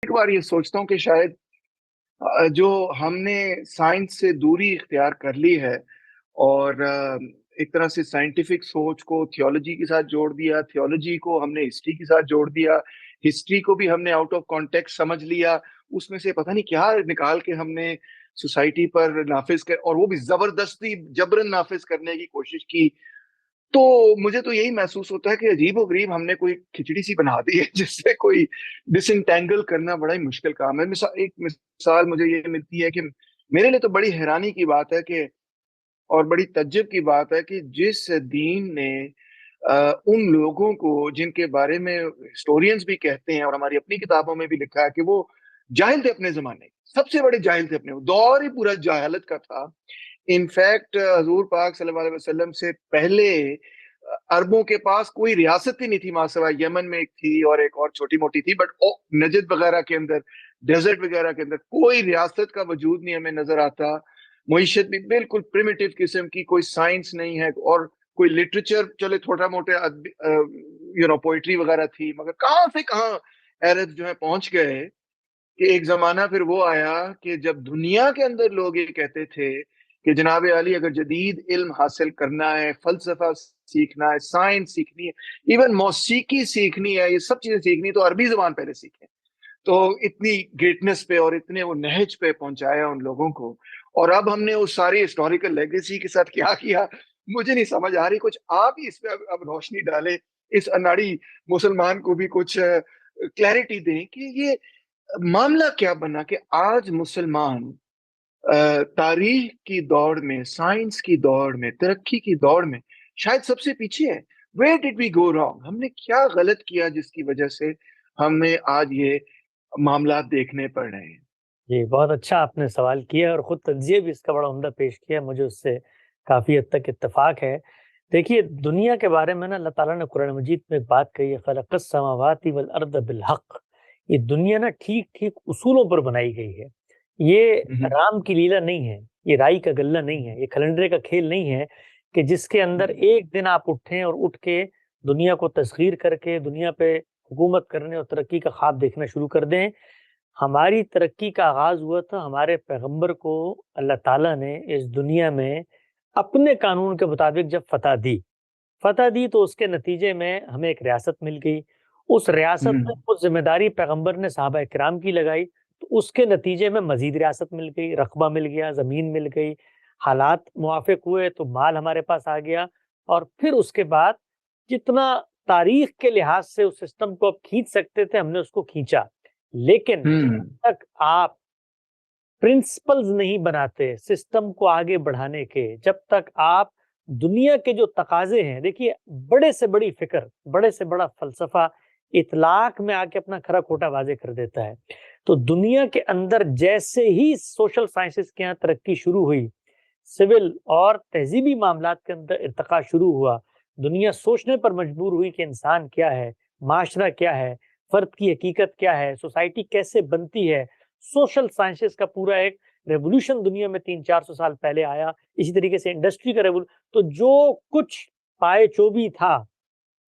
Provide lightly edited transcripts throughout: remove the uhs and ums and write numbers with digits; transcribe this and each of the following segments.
एक बार ये सोचता हूँ कि शायद जो हमने साइंस से दूरी इख्तियार कर ली है और एक तरह से साइंटिफिक सोच को थियोलॉजी के साथ जोड़ दिया, थियोलॉजी को हमने हिस्ट्री के साथ जोड़ दिया, हिस्ट्री को भी हमने आउट ऑफ कॉन्टेक्स्ट समझ लिया, उसमें से पता नहीं क्या निकाल के हमने सोसाइटी पर नाफिज कर, और वो भी जबरदस्ती जबरन नाफिज करने की कोशिश की। तो मुझे तो यही महसूस होता है कि अजीबोगरीब हमने कोई खिचड़ी सी बना दी है जिससे कोई डिसंटेंगल करना बड़ा ही मुश्किल काम है। एक मिसाल मुझे ये मिलती है कि मेरे लिए तो बड़ी हैरानी की बात है कि, और बड़ी तज्जुब की बात है कि जिस दीन ने उन लोगों को जिनके बारे में हिस्टोरियंस भी कहते हैं और हमारी अपनी किताबों में भी लिखा है कि वो जाहिल थे, अपने जमाने सबसे बड़े जाहिल थे, अपने दौर ही पूरा जहालत का था। इनफैक्ट हजूर पाक सल्लल्लाहु अलैहि वसल्लम से पहले अरबों के पास कोई रियासत ही नहीं थी, मासवा यमन में एक थी और एक और छोटी मोटी थी, बट नजद वगैरह के अंदर, डेजर्ट वगैरह के अंदर कोई रियासत का वजूद नहीं हमें नजर आता। मुईशत भी बिल्कुल प्रिमिटिव किस्म की, कोई साइंस नहीं है, और कोई लिटरेचर चले थोड़ा मोटे पोइट्री वगैरह थी, मगर कहाँ से कहाँ अरब जो है पहुंच गए कि एक जमाना फिर वो आया कि जब दुनिया के अंदर लोग ये कहते थे कि जनाब अली अगर जदीद इल्म हासिल करना है, फलसफा सीखना है, साइंस सीखनी है, इवन मौसीकी सीखनी है, ये सब चीजें सीखनी है, तो अरबी जबान पहले सीखें। तो इतनी ग्रेटनेस पे और इतने वो नहज पे पहुंचाया उन लोगों को। और अब हमने उस सारी हिस्टोरिकल लेगेसी के साथ क्या किया, मुझे नहीं समझ आ रही। कुछ आप ही इस पे अब रोशनी डालें, इस अनाड़ी मुसलमान को भी कुछ क्लैरिटी दें कि ये मामला क्या बना कि आज मुसलमान तारीख की दौड़ में, साइंस की दौड़ में, तरक्की की दौड़ में शायद सबसे पीछे है। Where did we go wrong? हमने क्या गलत किया जिसकी वजह से हमें आज ये मामला देखने पड़ रहे हैं? जी, बहुत अच्छा आपने सवाल किया और ख़ुद तज्ज़िया भी इसका बड़ा उम्दा पेश किया, मुझे उससे काफ़ी हद तक इत्तेफ़ाक है। देखिए, दुनिया के बारे में ना अल्लाह ताला ने कुरान मजीद में एक बात कही है, ख़लक़स समावाति वल अर्द बिल हक़। ये दुनिया ना ठीक-ठीक उसूलों पर बनाई गई है। ये हम्म, राम की लीला नहीं है, ये राई का गल्ला नहीं है, ये खलंडरे का खेल नहीं है कि जिसके अंदर एक दिन आप उठें और उठ के दुनिया को तस्ख़ीर करके दुनिया पे हुकूमत करने और तरक्की का ख़्वाब देखना शुरू कर दें। हमारी तरक्की का आगाज़ हुआ था हमारे पैगंबर को अल्लाह ताला ने इस दुनिया में अपने कानून के मुताबिक जब फ़तह दी तो उसके नतीजे में हमें एक रियासत मिल गई। उस रियासत में हम्म, कुछ ज़िम्मेदारी पैगंबर ने सहाबा किराम की लगाई, तो उसके नतीजे में मज़ीद रियासत मिल गई, रक़बा मिल गया, ज़मीन मिल गई, हालात मुवाफ़िक हुए तो माल हमारे पास आ गया और फिर उसके बाद जितना तारीख़ के लिहाज से उस सिस्टम को अब खींच सकते थे, हमने उसको खींचा। लेकिन जब हम्म, तक आप प्रिंसिपल्स नहीं बनाते सिस्टम को आगे बढ़ाने के, जब तक आप दुनिया के जो तकाज़े हैं, देखिए बड़े से बड़ी फ़िक्र, बड़े से बड़ा फ़लसफ़ा इतलाक़ में आके अपना खरा खोटा वाज़े कर देता है। तो दुनिया के अंदर जैसे ही सोशल साइंसेज़ के यहाँ तरक्की शुरू हुई, सिविल और तहज़ीबी मामलात के अंदर इर्तिक़ा शुरू हुआ, दुनिया सोचने पर मजबूर हुई कि इंसान क्या है, माशरा क्या है, फ़र्द की हकीकत क्या है, सोसाइटी कैसे बनती है। सोशल साइंसेज़ का पूरा एक रेवोल्यूशन दुनिया में 300-400 साल पहले आया। इसी तरीके से इंडस्ट्री का रेवोल तो जो कुछ पाए-चोबी था,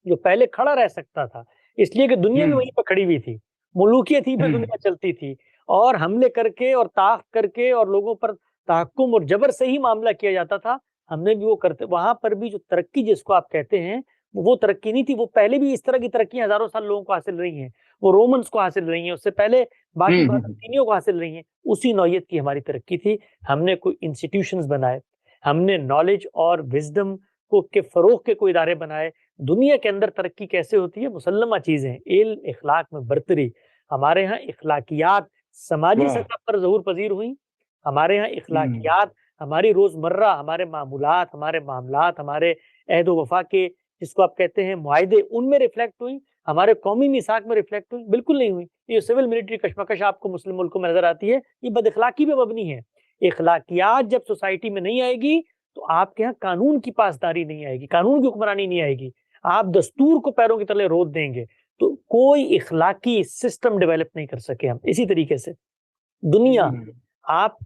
जो पहले खड़ा रह सकता था, इसलिए कि दुनिया भी हम्म, वहीं पे खड़ी हुई थी। मुलूकियत ही पे हम्म, दुनिया चलती थी और हमले करके और ताक़ करके और लोगों पर तहक्कुम और जबर से ही मामला किया जाता था। हमने भी वो करते वहाँ पर भी जो तरक्की जिसको आप कहते हैं, वो तरक्की नहीं थी, वो पहले भी इस तरह की तरक्की हज़ारों साल लोगों को हासिल रही हैं। वो रोमन्स को हासिल रही हैं, उससे पहले बाकी हम्म, बालस्तीनियों को हासिल रही हैं। उसी नौइयत की हमारी तरक्की थी। हमने कोई इंस्टीट्यूशंस बनाए, हमने नॉलेज और विज़डम को के फ़रोग़ के कोई इदारे बनाए। दुनिया के अंदर तरक्की कैसे होती है? मुसल्लमा चीज़ें हैं, इल्म, इख़लाक़ में बरतरी। हमारे यहाँ इख़लाक़ियात समाजी वाह, सतह पर ज़हूर पज़ीर हुई। हमारे यहाँ हम्म, इख़लाक़ियात हमारी रोज़मर्रा, हमारे मामूलात, हमारे मामलात, हमारे अहद व वफ़ा के जिसको आप कहते हैं मुआहदे, उनमें रिफ्लेक्ट हुई। हमारे कौमी मिसाक में रिफ्लेक्ट हुई? बिल्कुल नहीं हुई। ये सिविल मिलिट्री कशमकश आपको मुस्लिम मुल्कों में नज़र आती है, ये बद-इख़लाक़ी पे मबनी है। इख़लाक़ियात जब सोसाइटी में नहीं आएगी, तो आपके यहाँ कानून की पासदारी नहीं आएगी, कानून की हुक्मरानी नहीं आएगी। आप दस्तूर को पैरों के तले रोत देंगे, तो कोई इख़लाक़ी सिस्टम डेवलप नहीं कर सके हम। इसी तरीके से दुनिया हम्म, आप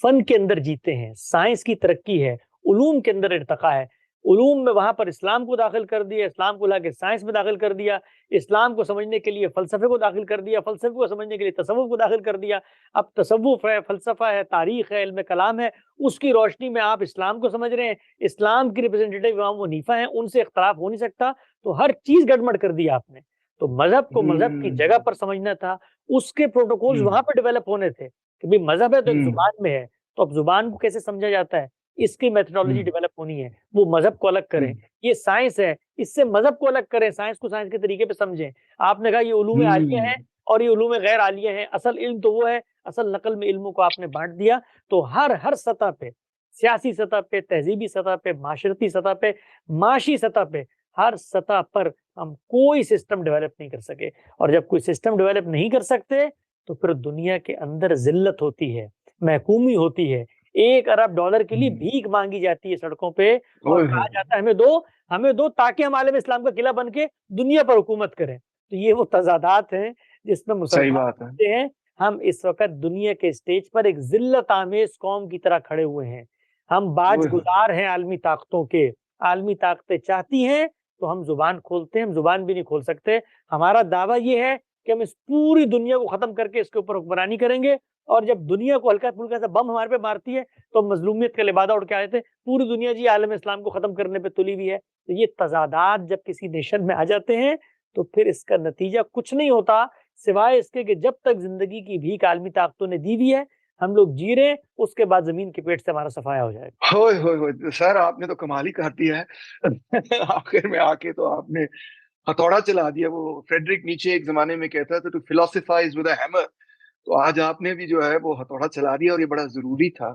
फ़न के अंदर जीते हैं, साइंस की तरक्की है, उलूम के अंदर इर्तिक़ा है। علوم میں وہاں پر اسلام کو داخل کر دیا، اسلام کو لا کے سائنس میں داخل کر دیا، اسلام کو سمجھنے کے لیے فلسفے کو داخل کر دیا، فلسفے کو سمجھنے کے لیے تصوف کو داخل کر دیا. اب تصوف ہے، فلسفہ ہے، تاریخ ہے، علم کلام ہے، اس کی روشنی میں آپ اسلام کو سمجھ رہے ہیں. اسلام کی ریپرزینٹیٹیو امام حنیفہ ہیں، ان سے اختلاف ہو نہیں سکتا. تو ہر چیز گڑبڑ کر دی آپ نے. تو مذہب کو مذہب کی جگہ پر سمجھنا تھا، اس کے پروٹوکولز وہاں پہ ڈیولپ ہونے تھے کہ بھئی مذہب ہے تو ایک زبان میں ہے، تو اب زبان کو کیسے سمجھا جاتا ہے، اس کی میتھڈالوجی ڈیولپ ہونی ہے. وہ مذہب کو الگ کریں. یہ سائنس ہے، اس سے مذہب کو الگ کریں، سائنس کو سائنس کے طریقے پہ سمجھیں. آپ نے کہا یہ علوم عالیہ ہیں اور یہ علوم غیر عالیہ ہیں، اصل علم تو وہ ہے، اصل نقل میں علموں کو آپ نے بانٹ دیا. تو ہر سطح پہ، سیاسی سطح پہ، تہذیبی سطح پہ، معاشرتی سطح پہ، معاشی سطح پہ، ہر سطح پر ہم کوئی سسٹم ڈیولپ نہیں کر سکے. اور جب کوئی سسٹم ڈیولپ نہیں کر سکتے تو پھر دنیا کے اندر ذلت ہوتی ہے، محکومی ہوتی ہے. $1 ارب کے لیے بھیک مانگی جاتی ہے سڑکوں پہ اور کہا جاتا ہے ہمیں دو تاکہ ہم عالم اسلام کا قلعہ بن کے دنیا پر حکومت کریں. تو یہ وہ تضادات ہیں جس میں مسلمان ہوتے ہیں. ہم اس وقت دنیا کے اسٹیج پر ایک ذلت آمیز قوم کی طرح کھڑے ہوئے ہیں. ہم باج گزار ہیں عالمی طاقتوں کے. عالمی طاقتیں چاہتی ہیں تو ہم زبان کھولتے ہیں، ہم زبان بھی نہیں کھول سکتے. ہمارا دعویٰ یہ ہے کہ ہم اس پوری دنیا کو ختم کر کے اس کے اوپر حکمرانی کریں گے. اور جب دنیا کو ہلکا پھلکا سا بم ہمارے پہ مارتی ہے تو ہم مظلومیت کا لبادہ اڑ کے آئے تھے، پوری دنیا جی عالم اسلام کو ختم کرنے پہ تلی ہوئی ہے. تو یہ تضادات جب کسی نیشن میں آ جاتے ہیں تو پھر اس کا نتیجہ کچھ نہیں ہوتا سوائے اس کے کہ جب تک زندگی کی بھیک عالمی طاقتوں نے دی ہوئی ہے، ہم لوگ جی رہے ہیں، اس کے بعد زمین کے پیٹ سے ہمارا صفایا ہو جائے گا. ہوئے سر، آپ نے تو کمال ہی کر دیا ہے. آخر میں آ کے تو آپ نے ہتھوڑا چلا دیا. وہ فریڈرک نیچے ایک زمانے میں کہتا تھا ٹو فلاسفائز ود اے ہیمر. تو آج آپ نے بھی جو ہے وہ ہتھوڑا چلا دیا اور یہ بڑا ضروری تھا.